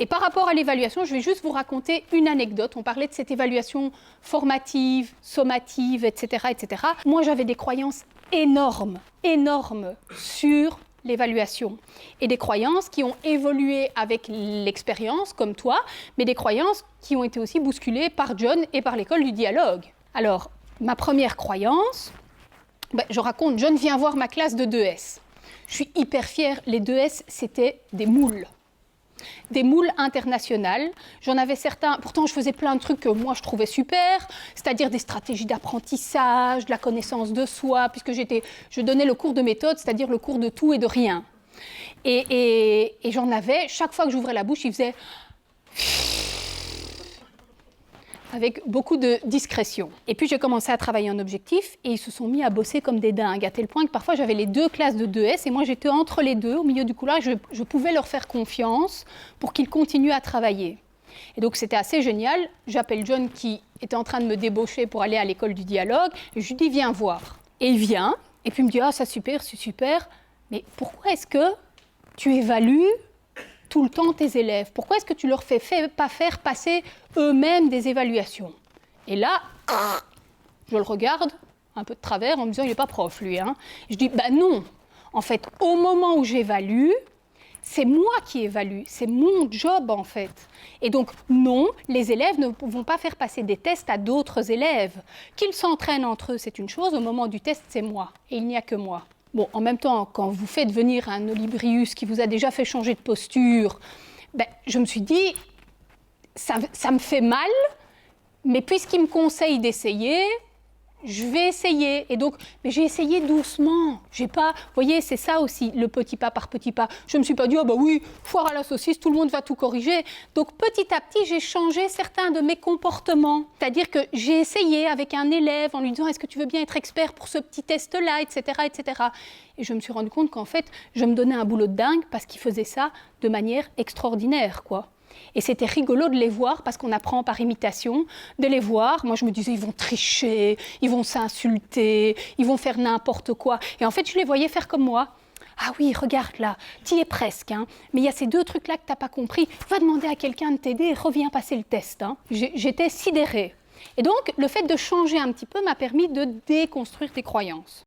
Et par rapport à l'évaluation, je vais juste vous raconter une anecdote. On parlait de cette évaluation formative, sommative, etc., etc. Moi, j'avais des croyances énormes sur l'évaluation. Et des croyances qui ont évolué avec l'expérience, comme toi, mais des croyances qui ont été aussi bousculées par John et par l'école du dialogue. Alors, ma première croyance, je raconte, John vient voir ma classe de 2S. Je suis hyper fière, les 2S, c'était des moules. Des moules internationales. J'en avais certains, pourtant je faisais plein de trucs que moi je trouvais super, c'est-à-dire des stratégies d'apprentissage, de la connaissance de soi, puisque je donnais le cours de méthode, c'est-à-dire le cours de tout et de rien. Et j'en avais, chaque fois que j'ouvrais la bouche, il faisait avec beaucoup de discrétion. Et puis j'ai commencé à travailler en objectif et ils se sont mis à bosser comme des dingues, à tel point que parfois j'avais les deux classes de 2S et moi j'étais entre les deux, au milieu du couloir, je pouvais leur faire confiance pour qu'ils continuent à travailler. Et donc c'était assez génial. J'appelle John qui était en train de me débaucher pour aller à l'école du dialogue et je lui dis viens voir. Et il vient et puis il me dit ah ça super, c'est super, mais pourquoi est-ce que tu évalues tout le temps tes élèves? Pourquoi est-ce que tu leur fais pas faire passer eux-mêmes des évaluations? Et là, je le regarde un peu de travers en me disant il n'est pas prof lui. Hein. Je dis non. En fait, au moment où j'évalue, c'est moi qui évalue, c'est mon job en fait. Et donc non, les élèves ne vont pas faire passer des tests à d'autres élèves. Qu'ils s'entraînent entre eux, c'est une chose. Au moment du test, c'est moi. Et il n'y a que moi. Bon, en même temps, quand vous faites venir un Olibrius qui vous a déjà fait changer de posture, je me suis dit, ça me fait mal, mais puisqu'il me conseille d'essayer, je vais essayer. Et donc, mais j'ai essayé doucement. J'ai pas, vous voyez, c'est ça aussi, le petit pas par petit pas. Je ne me suis pas dit, ah oui, foire à la saucisse, tout le monde va tout corriger. Donc, petit à petit, j'ai changé certains de mes comportements. C'est-à-dire que j'ai essayé avec un élève en lui disant, est-ce que tu veux bien être expert pour ce petit test-là, etc., etc. Et je me suis rendu compte qu'en fait, je me donnais un boulot de dingue parce qu'il faisait ça de manière extraordinaire, quoi. Et c'était rigolo de les voir, parce qu'on apprend par imitation, de les voir. Moi, je me disais, ils vont tricher, ils vont s'insulter, ils vont faire n'importe quoi. Et en fait, je les voyais faire comme moi. Ah oui, regarde là, t'y es presque, hein. Mais il y a ces deux trucs-là que t'as pas compris. Va demander à quelqu'un de t'aider et reviens passer le test. Hein. J'étais sidérée. Et donc, le fait de changer un petit peu m'a permis de déconstruire tes croyances.